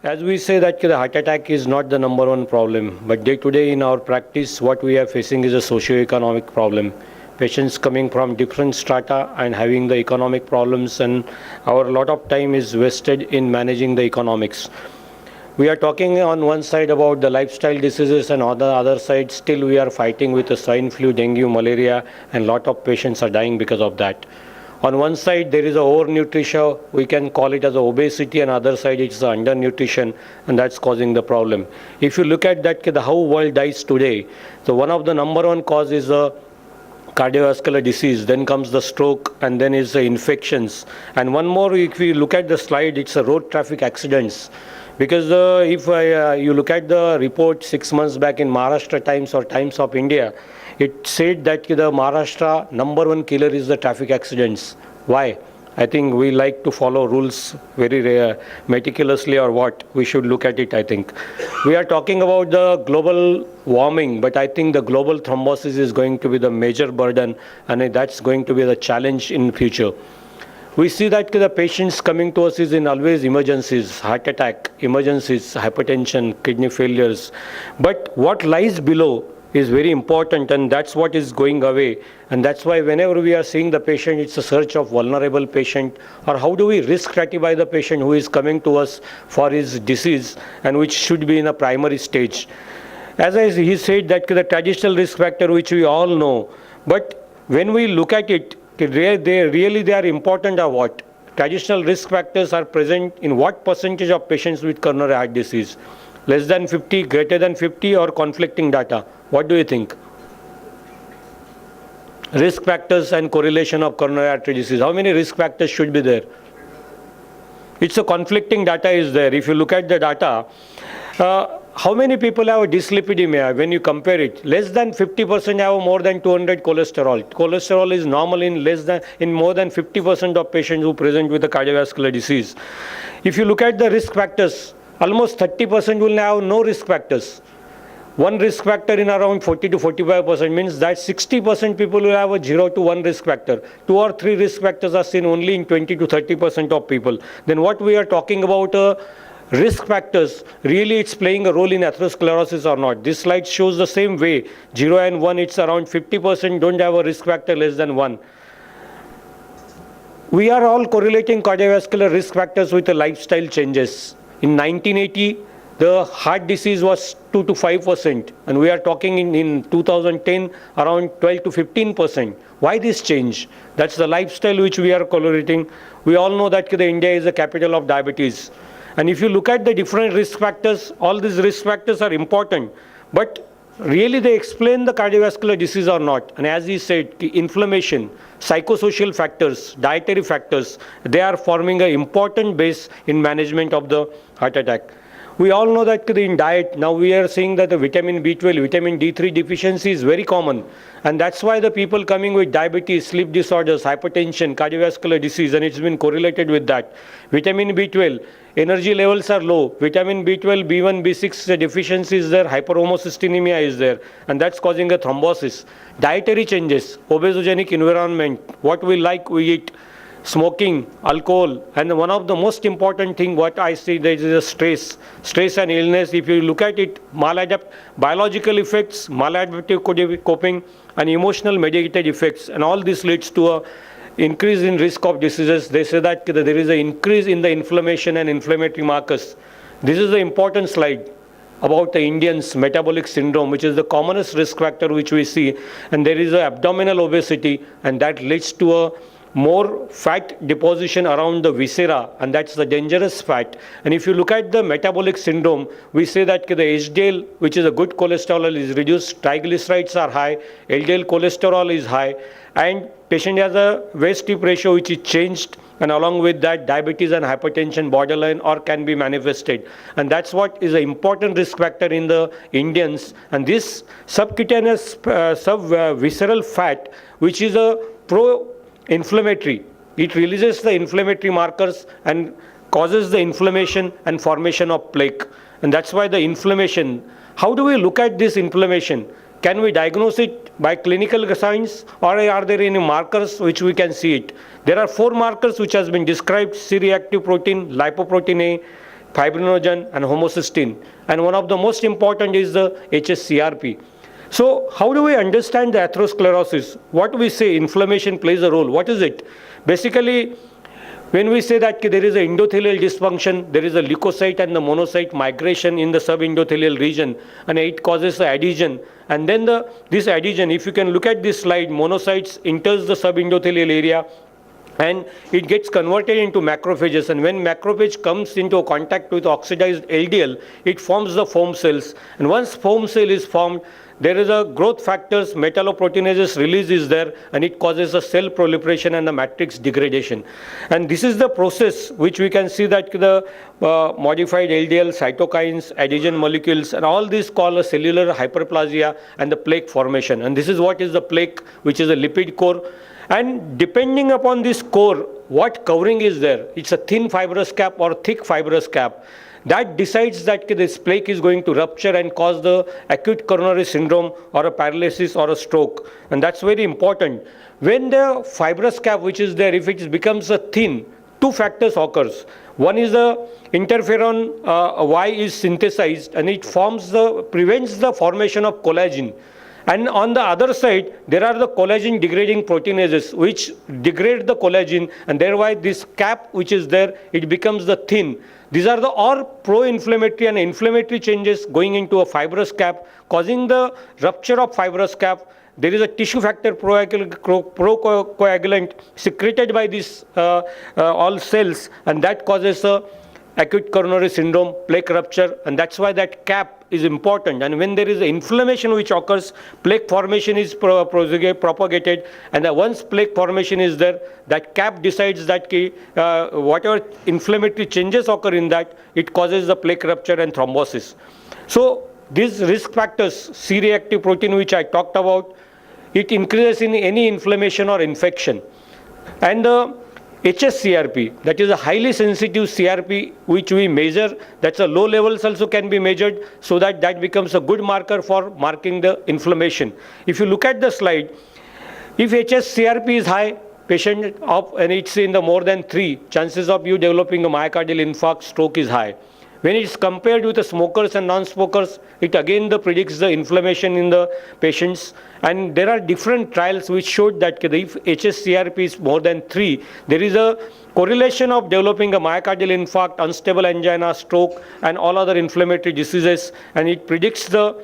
As we say that the heart attack is not the number one problem, but day to day in our practice, what we are facing is a socio-economic problem. Patients coming from different strata and having the economic problems, and our lot of time is wasted in managing the economics. We are talking on one side about the lifestyle diseases, and on the other side, still we are fighting with the swine flu, dengue, malaria, and lot of patients are dying because of that. On one side, there is a overnutrition, we can call it as obesity, and other side it's undernutrition, and that's causing the problem. If you look at that, the how world dies today, so one of the number one cause is cardiovascular disease, then comes the stroke, and then is the infections. And one more, if we look at the slide, it's a road traffic accidents. Because if you look at the report 6 months back in Maharashtra Times or Times of India, it said that the Maharashtra number one killer is the traffic accidents. Why? I think we like to follow rules very meticulously, or what? We should look at it, I think. We are talking about the global warming, but I think the global thrombosis is going to be the major burden, and that's going to be the challenge in future. We see that the patients coming to us is in always emergencies, heart attack, emergencies, hypertension, kidney failures. But what lies below is very important, and that's what is going away. And that's why whenever we are seeing the patient, it's a search of vulnerable patient, or how do we risk stratify the patient who is coming to us for his disease and which should be in a primary stage. As he said that the traditional risk factor, which we all know, but when we look at it, they are important, or what? Traditional risk factors are present in what percentage of patients with coronary heart disease? Less than 50, greater than 50, or conflicting data? What do you think? Risk factors and correlation of coronary artery disease. How many risk factors should be there? It's a conflicting data is there. If you look at the data, how many people have dyslipidemia when you compare it? Less than 50% have more than 200 cholesterol. Cholesterol is normal in more than 50% of patients who present with a cardiovascular disease. If you look at the risk factors, almost 30% will have no risk factors. One risk factor in around 40 to 45% means that 60% people will have a 0 to 1 risk factor. 2 or 3 risk factors are seen only in 20 to 30% of people. Then what we are talking about risk factors, really it's playing a role in atherosclerosis or not. This slide shows the same way. 0 and 1, it's around 50% don't have a risk factor less than 1. We are all correlating cardiovascular risk factors with the lifestyle changes. In 1980, the heart disease was 2 to 5%, and we are talking in 2010 around 12 to 15%. Why this change? That's the lifestyle which we are correlating. We all know that India is the capital of diabetes. And if you look at the different risk factors, all these risk factors are important, but really they explain the cardiovascular disease or not. And as he said, inflammation, psychosocial factors, dietary factors, they are forming an important base in management of the heart attack. We all know that in diet, now we are seeing that the vitamin B12, vitamin D3 deficiency is very common. And that's why the people coming with diabetes, sleep disorders, hypertension, cardiovascular disease, and it's been correlated with that. Vitamin B12, energy levels are low. Vitamin B12, B1, B6 deficiency is there, hyperhomocystinemia is there, and that's causing a thrombosis. Dietary changes, obesogenic environment, what we like, we eat. Smoking, alcohol, and one of the most important thing what I see, there is a stress and illness. If you look at it, biological effects, maladaptive coping, and emotional mediated effects, and all this leads to a increase in risk of diseases. They say that there is an increase in the inflammation and inflammatory markers. This is the important slide about the Indians' metabolic syndrome, which is the commonest risk factor which we see, and there is an abdominal obesity, and that leads to a more fat deposition around the viscera, and that's the dangerous fat. And if you look at the metabolic syndrome, we say that the HDL, which is a good cholesterol, is reduced, triglycerides are high, LDL cholesterol is high, and patient has a waist-hip ratio which is changed, and along with that diabetes and hypertension borderline or can be manifested. And that's what is an important risk factor in the Indians. And this subcutaneous visceral fat, which is a pro-inflammatory, it releases the inflammatory markers and causes the inflammation and formation of plaque. And that's why the inflammation, how do we look at this inflammation? Can we diagnose it by clinical signs, or are there any markers which we can see it? There are 4 markers which has been described: C-reactive protein, lipoprotein A, fibrinogen, and homocysteine. And one of the most important is the hsCRP. So how do we understand the atherosclerosis? What we say inflammation plays a role. What is it? Basically, when we say that there is an endothelial dysfunction, there is a leukocyte and the monocyte migration in the subendothelial region, and it causes adhesion. And then this adhesion, if you can look at this slide, monocytes enters the subendothelial area, and it gets converted into macrophages, and when macrophage comes into contact with oxidized LDL, it forms the foam cells, and once foam cell is formed, there is a growth factors, metalloproteinases release is there, and it causes a cell proliferation and the matrix degradation. And this is the process which we can see that the modified LDL, cytokines, adhesion molecules, and all these call a cellular hyperplasia and the plaque formation. And this is what is the plaque, which is a lipid core. And depending upon this core, what covering is there, it's a thin fibrous cap or thick fibrous cap, that decides that this plaque is going to rupture and cause the acute coronary syndrome or a paralysis or a stroke. And that's very important. When the fibrous cap which is there, if it becomes a thin, two factors occurs. One is the interferon Y is synthesized, and it prevents the formation of collagen. And on the other side, there are the collagen degrading proteinases which degrade the collagen, and thereby this cap which is there, it becomes the thin. These are the all pro-inflammatory and inflammatory changes going into a fibrous cap, causing the rupture of fibrous cap. There is a tissue factor procoagulant secreted by these all cells, and that causes a acute coronary syndrome, plaque rupture, and that's why that cap is important. And when there is inflammation which occurs, plaque formation is propagated, and once plaque formation is there, that cap decides that whatever inflammatory changes occur in that, it causes the plaque rupture and thrombosis. So these risk factors, C-reactive protein which I talked about, it increases in any inflammation or infection. And hsCRP, that is a highly sensitive CRP which we measure, that's a low levels also can be measured, so that becomes a good marker for marking the inflammation. If you look at the slide, if hsCRP is high, patient and it's in the more than 3, chances of you developing a myocardial infarct, stroke is high. When it's compared with the smokers and non-smokers, it again predicts the inflammation in the patients. And there are different trials which showed that if hsCRP is more than 3, there is a correlation of developing a myocardial infarct, unstable angina, stroke, and all other inflammatory diseases. And it predicts the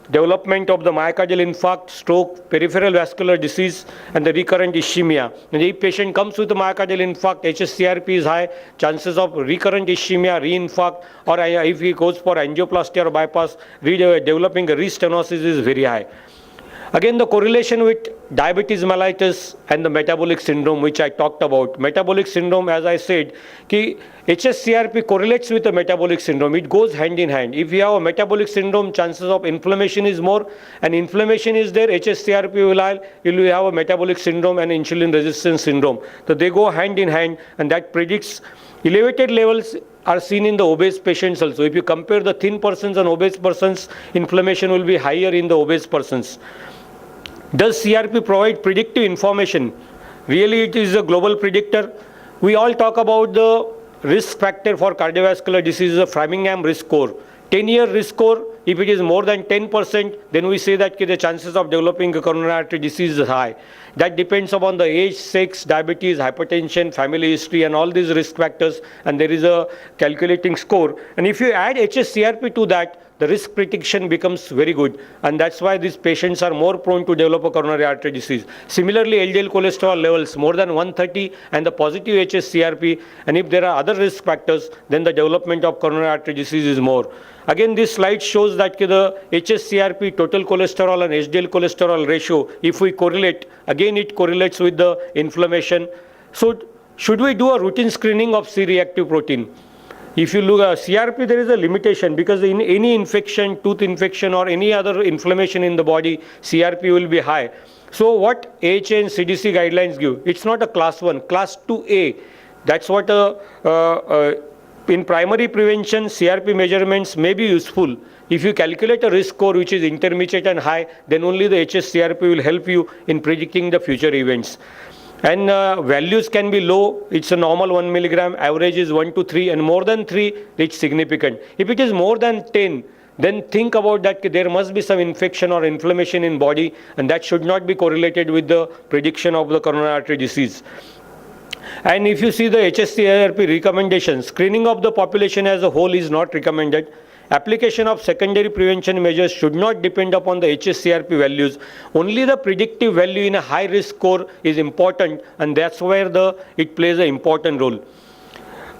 development of the myocardial infarct, stroke, peripheral vascular disease, and the recurrent ischemia. And if patient comes with a myocardial infarct, hsCRP is high, chances of recurrent ischemia, reinfarct, or if he goes for angioplasty or bypass, developing a restenosis is very high. Again, the correlation with diabetes mellitus and the metabolic syndrome, which I talked about. Metabolic syndrome, as I said, hsCRP correlates with the metabolic syndrome. It goes hand in hand. If you have a metabolic syndrome, chances of inflammation is more, and inflammation is there, hsCRP will have a metabolic syndrome and insulin resistance syndrome. So they go hand in hand, and that predicts elevated levels are seen in the obese patients also. If you compare the thin persons and obese persons, inflammation will be higher in the obese persons. Does CRP provide predictive information? Really, it is a global predictor. We all talk about the risk factor for cardiovascular disease, the Framingham risk score. 10-year risk score, if it is more than 10%, then we say that the chances of developing a coronary artery disease is high. That depends upon the age, sex, diabetes, hypertension, family history, and all these risk factors, and there is a calculating score. And if you add hsCRP to that, the risk prediction becomes very good, and that's why these patients are more prone to develop a coronary artery disease. Similarly, LDL cholesterol levels more than 130 and the positive hsCRP, and if there are other risk factors, then the development of coronary artery disease is more. Again, this slide shows that the hsCRP, total cholesterol, and HDL cholesterol ratio, if we correlate, again it correlates with the inflammation. So should we do a routine screening of C-reactive protein? If you look at CRP, there is a limitation, because in any infection, tooth infection or any other inflammation in the body, CRP will be high. So what AHA and CDC guidelines give? It's not a class 1, class 2A. That's what in primary prevention, CRP measurements may be useful. If you calculate a risk score which is intermediate and high, then only the hsCRP will help you in predicting the future events. And values can be low, it's a normal 1 milligram, average is 1 to 3, and more than 3, it's significant. If it is more than 10, then think about that there must be some infection or inflammation in body, and that should not be correlated with the prediction of the coronary artery disease. And if you see the HSCRP recommendations, screening of the population as a whole is not recommended. Application of secondary prevention measures should not depend upon the HSCRP values. Only the predictive value in a high risk score is important, and that's where it plays an important role.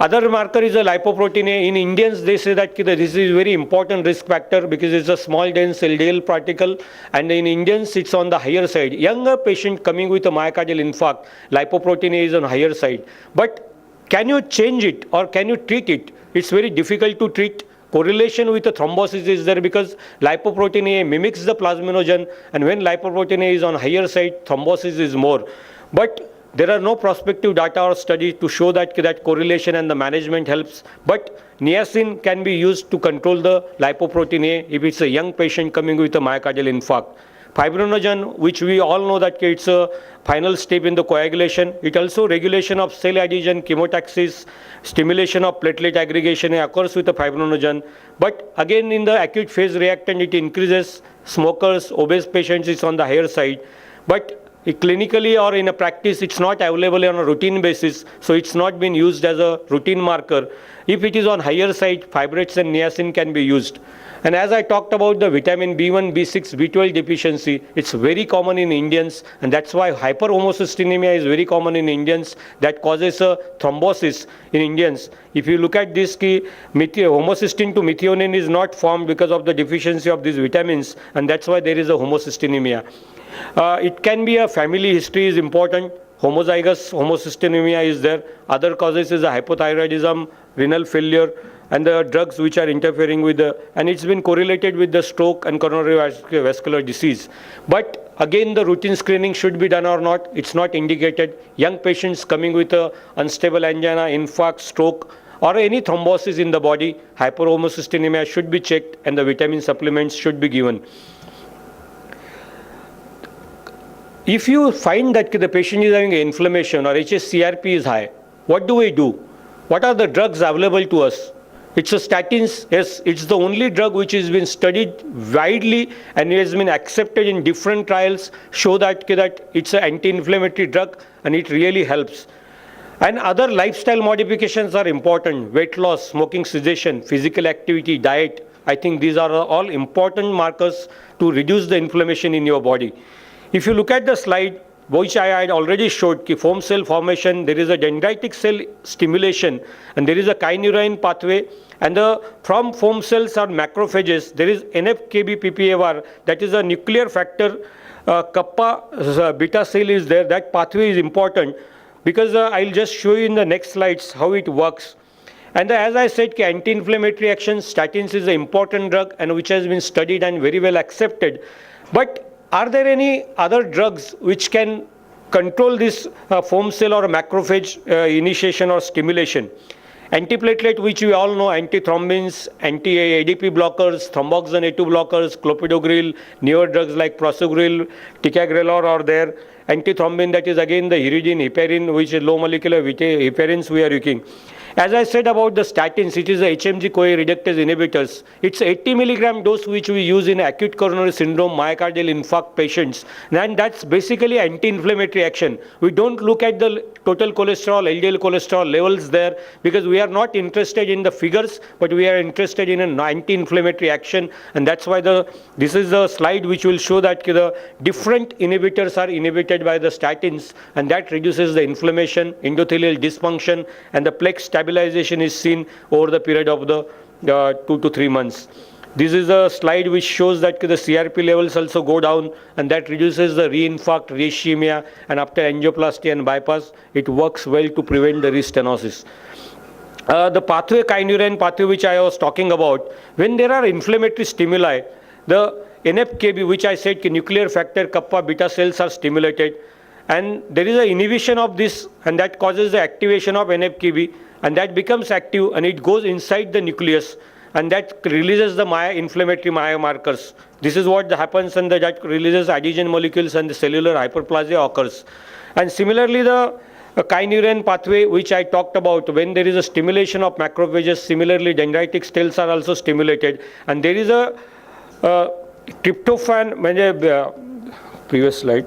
Other marker is a lipoprotein A. In Indians, they say that this is very important risk factor because it's a small dense LDL particle, and in Indians it's on the higher side. Younger patient coming with a myocardial infarct, lipoprotein A is on higher side. But can you change it or can you treat it? It's very difficult to treat. Correlation with the thrombosis is there because lipoprotein A mimics the plasminogen, and when lipoprotein A is on higher side, thrombosis is more. But there are no prospective data or studies to show that correlation, and the management helps. But niacin can be used to control the lipoprotein A if it's a young patient coming with a myocardial infarct. Fibrinogen, which we all know that it's a final step in the coagulation. It also regulation of cell adhesion, chemotaxis, stimulation of platelet aggregation occurs with the fibrinogen. But again, in the acute phase reactant, it increases. Smokers, obese patients, it's on the higher side. But clinically or in a practice, it's not available on a routine basis, so it's not been used as a routine marker. If it is on higher side, fibrates and niacin can be used. And as I talked about the vitamin B1, B6, B12 deficiency, it's very common in Indians, and that's why hyperhomocystinemia is very common in Indians. That causes a thrombosis in Indians. If you look at this, homocysteine to methionine is not formed because of the deficiency of these vitamins, and that's why there is a homocystinemia. It can be a family history is important. Homozygous homocystinemia is there. Other causes is a hypothyroidism, renal failure, and the drugs which are interfering with and it's been correlated with the stroke and coronary vascular disease. But again, the routine screening should be done or not, it's not indicated. Young patients coming with a unstable angina, infarct, stroke, or any thrombosis in the body, hyperhomocystinemia should be checked, and the vitamin supplements should be given. If you find that the patient is having inflammation or HSCRP is high, what do we do? What are the drugs available to us? It's a statins. Yes, it's the only drug which has been studied widely and has been accepted in different trials, show that it's an anti-inflammatory drug and it really helps. And other lifestyle modifications are important. Weight loss, smoking cessation, physical activity, diet. I think these are all important markers to reduce the inflammation in your body. If you look at the slide, which I had already showed, foam cell formation, there is a dendritic cell stimulation, and there is a kynurenine pathway, and from foam cells or macrophages, there is NF-kB-PPAR, that is a nuclear factor, kappa beta cell is there. That pathway is important because I'll just show you in the next slides how it works. And as I said, anti-inflammatory action, statins is an important drug and which has been studied and very well accepted. But are there any other drugs which can control this foam cell or macrophage initiation or stimulation? Antiplatelet, which we all know, antithrombins, anti-ADP blockers, thromboxane A2 blockers, clopidogrel, newer drugs like prasugrel, ticagrelor are there. Antithrombin, that is again the heparin, heparin, which is low molecular heparins we are using. As I said about the statins, it is the HMG-CoA reductase inhibitors. It's 80 milligram dose which we use in acute coronary syndrome, myocardial infarct patients. And that's basically anti-inflammatory action. We don't look at the total cholesterol, LDL cholesterol levels there because we are not interested in the figures, but we are interested in an anti-inflammatory action. And that's why this is the slide which will show that the different inhibitors are inhibited by the statins, and that reduces the inflammation, endothelial dysfunction, and the plaque stabilization is seen over the period of the 2 to 3 months. This is a slide which shows that the CRP levels also go down, and that reduces the reinfarct, reischemia, and after angioplasty and bypass, it works well to prevent the restenosis. The pathway, kynurenine pathway, which I was talking about, when there are inflammatory stimuli, the NF-kB, which I said nuclear factor kappa beta cells are stimulated, and there is an inhibition of this, and that causes the activation of NF-kB, and that becomes active and it goes inside the nucleus. and that releases the inflammatory biomarkers. This is what happens, and that releases adhesion molecules and the cellular hyperplasia occurs. And similarly, the kynurenine pathway, which I talked about, when there is a stimulation of macrophages, similarly dendritic cells are also stimulated. And there is a tryptophan, previous slide.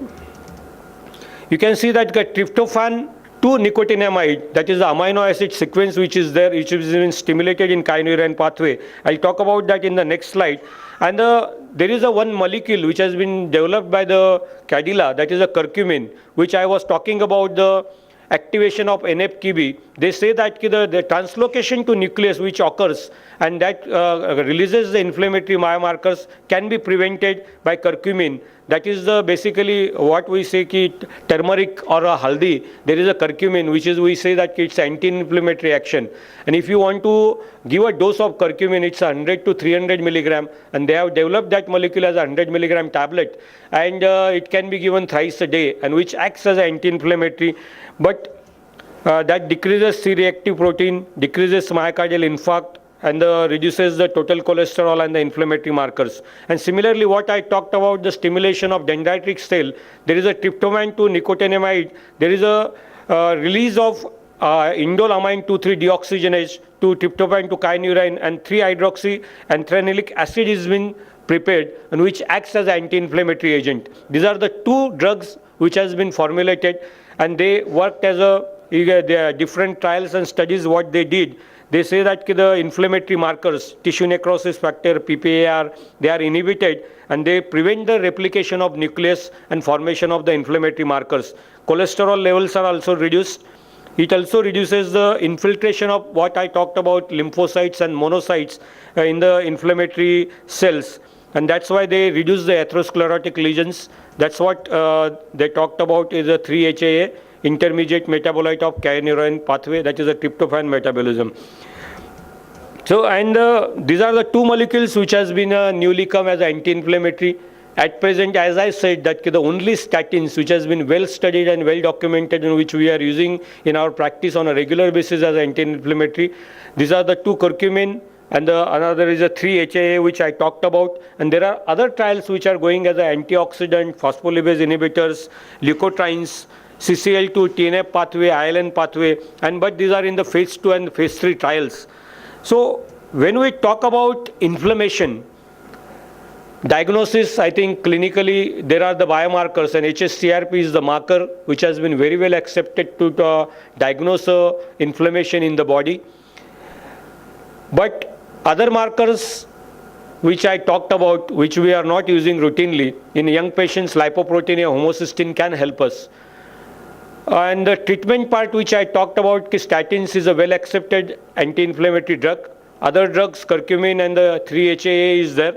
You can see that the tryptophan to nicotinamide, that is the amino acid sequence which is there, which is been stimulated in kynurenine pathway. I'll talk about that in the next slide. And there is one molecule which has been developed by the Cadila, that is a curcumin, which I was talking about, the activation of NF-κB. They say that the translocation to nucleus which occurs and that releases the inflammatory biomarkers can be prevented by curcumin. That is basically what we say turmeric or a haldi. There is a curcumin which is, we say that it's anti-inflammatory action. And if you want to give a dose of curcumin, it's 100 to 300 milligram, and they have developed that molecule as a 100 milligram tablet, and it can be given thrice a day, and which acts as an anti-inflammatory. But that decreases C-reactive protein, decreases myocardial infarct, and reduces the total cholesterol and the inflammatory markers. And similarly, what I talked about, the stimulation of dendritic cell, there is a tryptophan to nicotinamide, there is a release of indolamine 2,3 deoxygenase to tryptophan to kynurenine, and 3-hydroxyantranilic acid is being prepared, and which acts as an anti-inflammatory agent. These are the two drugs which has been formulated, and they worked as different trials and studies. What they did, they say that the inflammatory markers, tissue necrosis factor, PPAR, they are inhibited, and they prevent the replication of nucleus and formation of the inflammatory markers. Cholesterol levels are also reduced. It also reduces the infiltration of what I talked about, lymphocytes and monocytes in the inflammatory cells. And that's why they reduce the atherosclerotic lesions. That's what they talked about is a 3-HAA, intermediate metabolite of kynurenine pathway, that is a tryptophan metabolism. So, and these are the two molecules which has been newly come as anti-inflammatory. At present, as I said, that the only statins which has been well studied and well documented, and which we are using in our practice on a regular basis as anti-inflammatory, these are the two curcumin, and another is a 3-HAA which I talked about. And there are other trials which are going as antioxidant, phospholipase inhibitors, leukotrienes, CCL2, TNF pathway, ILN pathway, but these are in the phase 2 and phase 3 trials. So when we talk about inflammation, diagnosis, I think clinically there are the biomarkers, and HSCRP is the marker which has been very well accepted to diagnose inflammation in the body. But other markers which I talked about, which we are not using routinely, in young patients, lipoproteinemia, homocysteine can help us. And the treatment part which I talked about, statins is a well accepted anti-inflammatory drug. Other drugs, curcumin and the 3-HAA is there.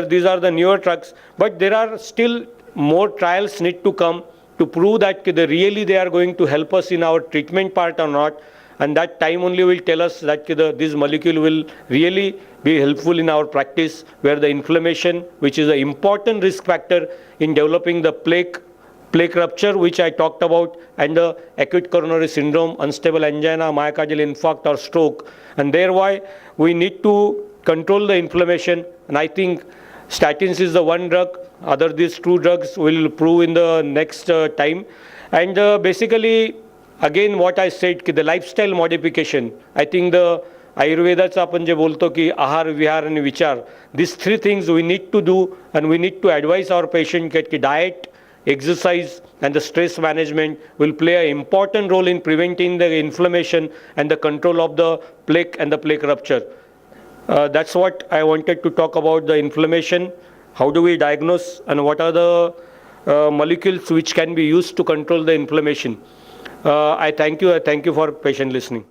These are the newer drugs, but there are still more trials need to come to prove that really they are going to help us in our treatment part or not. And that time only will tell us that this molecule will really be helpful in our practice, where the inflammation, which is an important risk factor in developing the plaque rupture, which I talked about, and the acute coronary syndrome, unstable angina, myocardial infarct or stroke. And thereby we need to control the inflammation, and I think statins is the one drug. These two drugs will prove in the next time. And basically, again what I said, the lifestyle modification, I think the Ayurvedaचा आपण जे बोलतो की आहार, विहार आणि विचार, these three things we need to do, and we need to advise our patient that diet, exercise and the stress management will play an important role in preventing the inflammation and the control of the plaque and the plaque rupture. That's what I wanted to talk about, the inflammation, how do we diagnose, and what are the molecules which can be used to control the inflammation. I thank you for patient listening.